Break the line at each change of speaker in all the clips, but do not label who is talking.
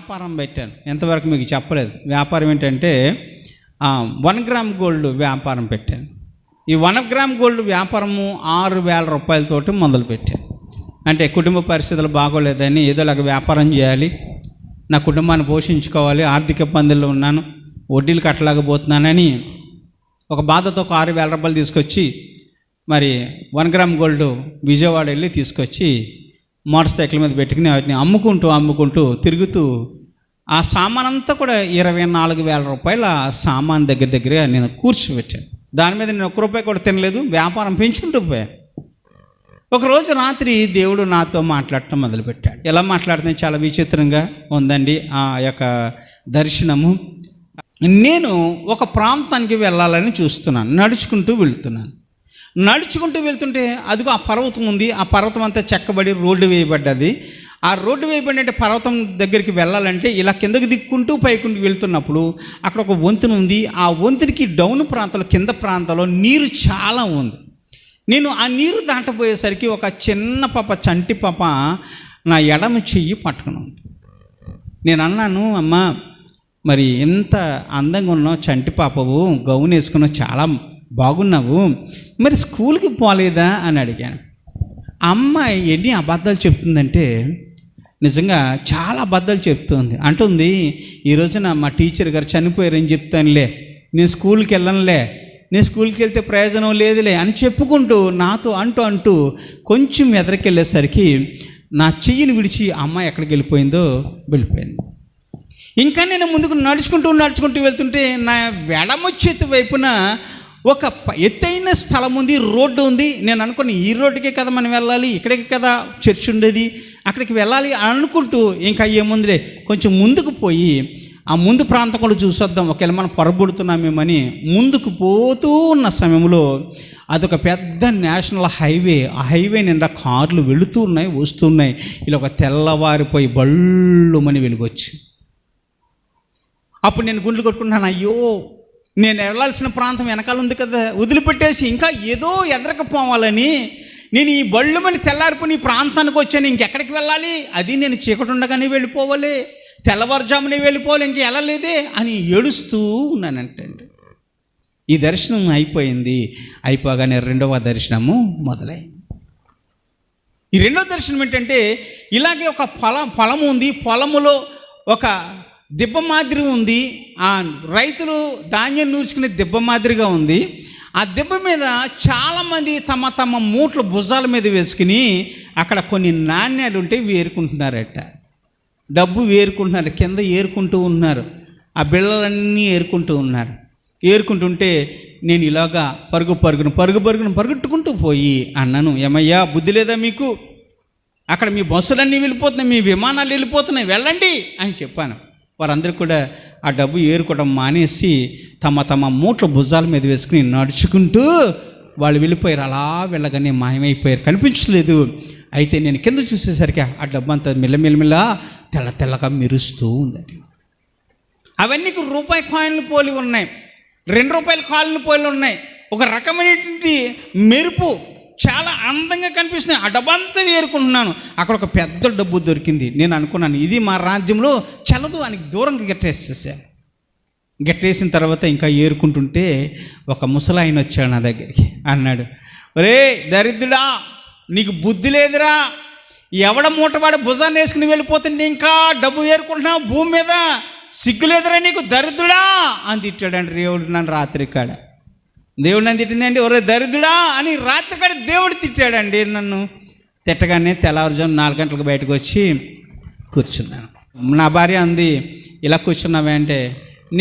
వ్యాపారం పెట్టాను. ఎంతవరకు మీకు చెప్పలేదు. వ్యాపారం ఏంటంటే 1 గ్రామ్ గోల్డ్ వ్యాపారం పెట్టాను. ఈ 1 గ్రామ్ గోల్డ్ వ్యాపారము 6,000 రూపాయలతోటి మొదలుపెట్టాను. అంటే కుటుంబ పరిస్థితులు బాగోలేదని ఏదోలాగా వ్యాపారం చేయాలి, నా కుటుంబాన్ని పోషించుకోవాలి, ఆర్థిక ఇబ్బందుల్లో ఉన్నాను, వడ్డీలు కట్టలేకపోతున్నానని ఒక బాధతో ఒక 6,000 రూపాయలు తీసుకొచ్చి మరి 1 గ్రామ్ గోల్డ్ విజయవాడ వెళ్ళి తీసుకొచ్చి మోటార్ సైకిల్ మీద పెట్టుకుని వాటిని అమ్ముకుంటూ తిరుగుతూ ఆ సామాన్ అంతా కూడా 24,000 రూపాయల సామాన్ దగ్గర నేను కూర్చోబెట్టాను. దాని మీద నేను 1 రూపాయి కూడా తినలేదు, వ్యాపారం పెంచుకుంటూ పోయాను. ఒకరోజు రాత్రి దేవుడు నాతో మాట్లాడటం మొదలుపెట్టాడు. ఎలా మాట్లాడితే చాలా విచిత్రంగా ఉందండి ఆ యొక్క దర్శనము. నేను ఒక ప్రాంతానికి వెళ్ళాలని చూస్తున్నాను, నడుచుకుంటూ వెళ్తుంటే అదిగో ఆ పర్వతం ఉంది. ఆ పర్వతం అంతా చెక్కబడి రోడ్డు వేయబడ్డది. ఆ రోడ్డు వేయబడినట్టు పర్వతం దగ్గరికి వెళ్ళాలంటే ఇలా కిందకి దిక్కుంటూ పైకి వెళ్తున్నప్పుడు అక్కడ ఒక వంతెన ఉంది. ఆ వంతెనకి డౌన్ ప్రాంతంలో కింద ప్రాంతంలో నీరు చాలా ఉంది. నేను ఆ నీరు దాటపోయేసరికి ఒక చిన్న పాప, చంటి పాప నా ఎడమ చెయ్యి పట్టుకుని ఉంది. నేను అన్నాను, అమ్మ మరి ఎంత అందంగా ఉన్నావు, చంటి పాపవు, గౌన్ వేసుకున్నావు, చాలా బాగున్నావు, మరి స్కూల్కి పోలేదా అని అడిగాను. అమ్మాయి ఎన్ని అబద్ధాలు చెప్తుందంటే నిజంగా చాలా అబద్ధాలు చెప్తుంది. అంటుంది, ఈ రోజున మా టీచర్ గారు చనిపోయారని చెప్తానులే, నేను స్కూల్కి వెళ్ళనులే, నేను స్కూల్కి వెళ్తే ప్రయోజనం లేదులే అని చెప్పుకుంటూ నాతో అంటూ కొంచెం ఎదరికెళ్ళేసరికి నా చెయ్యిని విడిచి అమ్మాయి ఎక్కడికి వెళ్ళిపోయింది. ఇంకా నేను ముందుకు నడుచుకుంటూ వెళ్తుంటే నా ఎడమ చేతి వైపున ఒక ఎత్తైన స్థలం ఉంది, రోడ్డు ఉంది. నేను అనుకుని ఈ రోడ్డుకే కదా మనం వెళ్ళాలి, ఇక్కడికి కదా చర్చ్ ఉండేది, అక్కడికి వెళ్ళాలి అనుకుంటూ ఇంకా ఏముందిలే కొంచెం ముందుకు పోయి ఆ ముందు ప్రాంతం కూడా చూసొద్దాం, ఒకవేళ మనం పొరబడుతున్నామేమని ముందుకు పోతూ ఉన్న సమయంలో అదొక పెద్ద నేషనల్ హైవే. ఆ హైవే నిండా కార్లు వెళుతూ ఉన్నాయి, వస్తున్నాయి. ఇలా ఒక తెల్లవారిపోయి బళ్ళుమని వెలుగొచ్చి అప్పుడు నేను గుండెలు కొట్టుకుంటున్నాను. అయ్యో, నేను వెళ్ళాల్సిన ప్రాంతం వెనకాల ఉంది కదా, వదిలిపెట్టేసి ఇంకా ఏదో ఎదరకపోవాలని నేను ఈ బళ్ళుమని తెల్లారిపోయి ఈ ప్రాంతానికి వచ్చాను. ఇంకెక్కడికి వెళ్ళాలి, అది నేను చీకటి ఉండగానే వెళ్ళిపోవాలి, తెల్లవారుజామునే వెళ్ళిపోవాలి, ఇంక వెళ్ళలేదే అని ఏడుస్తూ ఉన్నానంటండి. ఈ దర్శనం అయిపోగానే 2వ దర్శనము మొదలైంది. ఈ 2వ దర్శనం ఏంటంటే ఇలాగే ఒక పొలం ఉంది. పొలములో ఒక దిబ్బ మాదిరి ఉంది. ఆ రైతులు ధాన్యం నూర్చుకునే దిబ్బ మాదిరిగా ఉంది. ఆ దిబ్బ మీద చాలామంది తమ మూటలు భుజాల మీద వేసుకుని అక్కడ కొన్ని నాణ్యాలు ఉంటే వేరుకుంటున్నారట. డబ్బు వేరుకుంటున్నారు, కింద ఏరుకుంటూ ఉన్నారు. ఆ బిళ్ళలన్నీ ఏరుకుంటుంటే నేను ఇలాగా పరుగుట్టుకుంటూ పోయి అన్నాను, ఏమయ్యా బుద్ధి లేదా మీకు? అక్కడ మీ బస్సులన్నీ వెళ్ళిపోతున్నాయి, మీ విమానాలు వెళ్ళిపోతున్నాయి, వెళ్ళండి అని చెప్పాను. వారందరూ కూడా ఆ డబ్బు ఏరుకోవడం మానేసి తమ మూటల భుజాల మీద వేసుకుని నడుచుకుంటూ వాళ్ళు వెళ్ళిపోయారు. అలా వెళ్ళగానే మాయమైపోయారు, కనిపించలేదు. అయితే నేను కింద చూసేసరికి ఆ డబ్బు అంతా మెల్లమెల్లమెల్ల తెల్లగా మెరుస్తూ ఉందండి. అవన్నీ రూపాయి కాయిన్లు పోలి ఉన్నాయి, 2 రూపాయల కాయిన్లు పోలి ఉన్నాయి. ఒక రకమైనటువంటి మెరుపు, చాలా అందంగా కనిపిస్తుంది. ఆ డబ్బంతా ఏరుకుంటున్నాను. అక్కడ ఒక పెద్ద డబ్బు దొరికింది. నేను అనుకున్నాను, ఇది మా రాజ్యంలో చల్లదు అని దూరంగా గట్టేసేసాను. గట్టేసిన తర్వాత ఇంకా ఏరుకుంటుంటే ఒక ముసలాయన వచ్చాడు నా దగ్గరికి. అన్నాడు, ఒరే దరిద్రుడా, నీకు బుద్ధి లేదురా, ఎవడ మూటవాడు భుజాన్ని వేసుకుని వెళ్ళిపోతుంటే ఇంకా డబ్బు ఏరుకుంటున్నావు భూమి మీద, సిగ్గులేదురా నీకు దరిద్రుడా అని తిట్టాడండి దేవుడు నన్ను రాత్రి కాడ. దేవుడు నన్ను తిట్టిందండి, ఒరే దరిద్రుడా అని రాత్రి కాడ దేవుడు తిట్టాడండి నన్ను. తిట్టగానే తెల్లవారుజాము 4 గంటలకు బయటకు వచ్చి కూర్చున్నాను. నా భార్య అంది, ఇలా కూర్చున్నావే అంటే,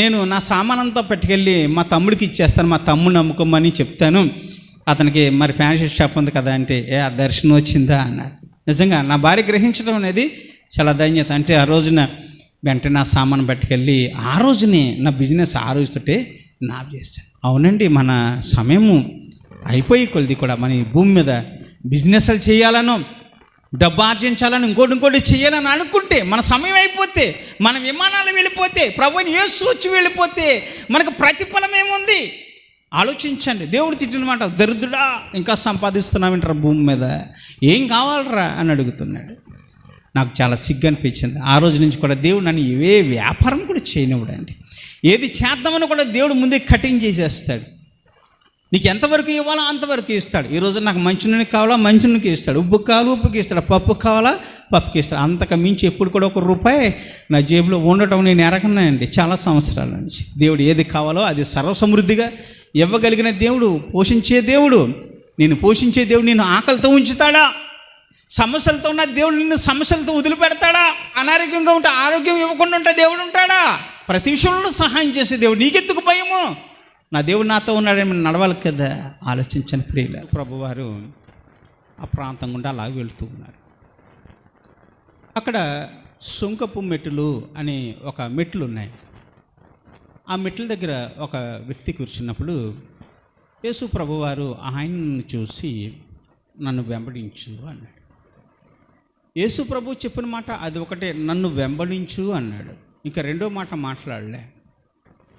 నేను నా సామానంతా పట్టుకెళ్ళి మా తమ్ముడికి ఇచ్చేస్తాను, మా తమ్ముడిని నమ్ముకోమని చెప్తాను, అతనికి మరి ఫ్యాన్సీ షాప్ ఉంది కదా అంటే, ఆ దర్శనం వచ్చిందా అన్నది. నిజంగా నా భార్య గ్రహించడం అనేది చాలా ధన్యత. అంటే ఆ రోజున వెంటనే నా సామాను పట్టుకెళ్ళి ఆ రోజునే నా బిజినెస్ ఆ రోజుతోటే నాప్ చేస్తాను. అవునండి, మన సమయము అయిపోయి కొద్ది కూడా మన ఈ భూమి మీద బిజినెస్లు చేయాలనో, డబ్బు ఆర్జించాలని, ఇంకోటి చేయాలని అనుకుంటే మన సమయం అయిపోతే, మన విమానాలు వెళ్ళిపోతే, ప్రభువుని యేసు వచ్చి వెళ్ళిపోతే మనకు ప్రతిఫలం ఏముంది ఆలోచించండి. దేవుడు తిట్టినమాట, దరిద్రుడా ఇంకా సంపాదిస్తున్నామంటారా భూమి మీద, ఏం కావాలరా అని అడుగుతున్నాడు. నాకు చాలా సిగ్గు అనిపించింది. ఆ రోజు నుంచి కూడా దేవుడు నన్ను ఏ వ్యాపారం కూడా చేయనివ్వడండి. ఏది చేద్దామని కూడా దేవుడు ముందే కటింగ్ చేసేస్తాడు. నీకు ఎంతవరకు ఇవ్వాలో అంతవరకు ఇస్తాడు. ఈరోజు నాకు మంచినూనె కావాలా, మంచినూనెకి ఇస్తాడు. ఉప్పు కావాలా, ఉప్పుకి ఇస్తాడు. పప్పు కావాలా, పప్పుకి ఇస్తాడు. అంతకు మించి ఎప్పుడు కూడా ₹1 నా జేబులో ఉండటం నేను ఎరగన్నాయండి చాలా సంవత్సరాల నుంచి. దేవుడు ఏది కావాలో అది సర్వసమృద్ధిగా ఇవ్వగలిగిన దేవుడు, పోషించే దేవుడు. నేను పోషించే దేవుడు నిన్ను ఆకలితో ఉంచుతాడా? సమస్యలతో ఉన్న దేవుడు నిన్ను సమస్యలతో వదిలిపెడతాడా? అనారోగ్యంగా ఉంటే ఆరోగ్యం ఇవ్వకుండా ఉంటే దేవుడు ఉంటాడా? ప్రతి విషయంలో సహాయం చేసే దేవుడు. నీకెందుకు భయము? నా దేవుడు నాతో ఉన్నాడేమో నడవాలి కదా. ఆలోచించని ప్రియుల ప్రభువారు ఆ ప్రాంతం గుండా అలా వెళుతూ ఉన్నారు. అక్కడ సుంకపు మెట్లు అని ఒక మెట్లు ఉన్నాయి. ఆ మెట్ల దగ్గర ఒక వ్యక్తి కూర్చున్నప్పుడు యేసు ప్రభువారు ఆయనను చూసి నన్ను వెంబడించు అన్నాడు. యేసు ప్రభు చెప్పిన మాట అది ఒకటే, నన్ను వెంబడించు అన్నాడు. ఇంకా రెండో మాట మాట్లాడలే.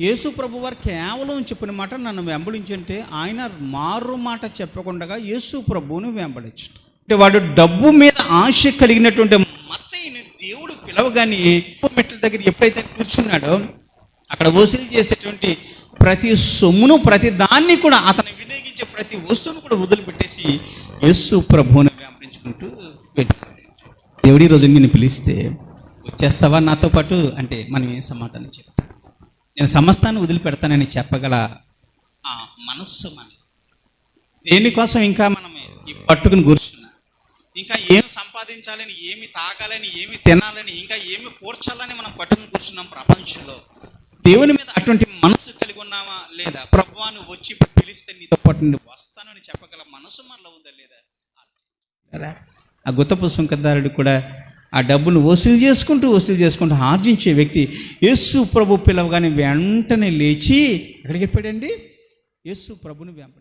యేసు ప్రభు వారు కేవలం చెప్పిన మాట నన్ను వెంబడించంటే ఆయన మారు మాట చెప్పకుండా యేసు ప్రభువును వెంబడించడం అంటే వాడు డబ్బు మీద ఆశ కలిగినటువంటి మత్తయిని దేవుడు పిలవగానే మెట్ల దగ్గర ఎప్పుడైతే కూర్చున్నాడో అక్కడ వసూలు చేసేటువంటి ప్రతి సొమ్మును, ప్రతి దాన్ని కూడా అతను వినియోగించే ప్రతి వస్తువును కూడా వదిలిపెట్టేసి యేసు ప్రభువును వెంబడించుకుంటూ వెళ్ళిపోయాడు. దేవుడి రోజు నిన్ను పిలిస్తే వచ్చేస్తావా నాతో పాటు అంటే మనం ఏం సమాధానం చెప్తాం? నేను సమస్తాన్ని వదిలిపెడతానని చెప్పగల ఆ మనస్సు మన దేనికోసం ఇంకా మనం ఈ పట్టుకుని కూర్చున్నా, ఇంకా ఏమి సంపాదించాలని, ఏమి తాగాలని, ఏమి తినాలని, ఇంకా ఏమి కూర్చాలని మనం పట్టుకుని కూర్చున్నాం ప్రపంచంలో. దేవుని మీద అటువంటి మనస్సు కలిగి ఉన్నామా లేదా? ప్రభువాను వచ్చి పిలిస్తే నీతో పాటు నేను వస్తానని చెప్పగల మనసు మనలో ఉందా లేదా? ఆ గుత్తపు సుంకదారుడు కూడా ఆ డబ్బును వసూలు చేసుకుంటూ ఆర్జించే వ్యక్తి యేసు ప్రభు పిలవగానే వెంటనే లేచి ఎక్కడికి వెళ్ళిపోయాడండి? యేసు ప్రభుని వెంబడి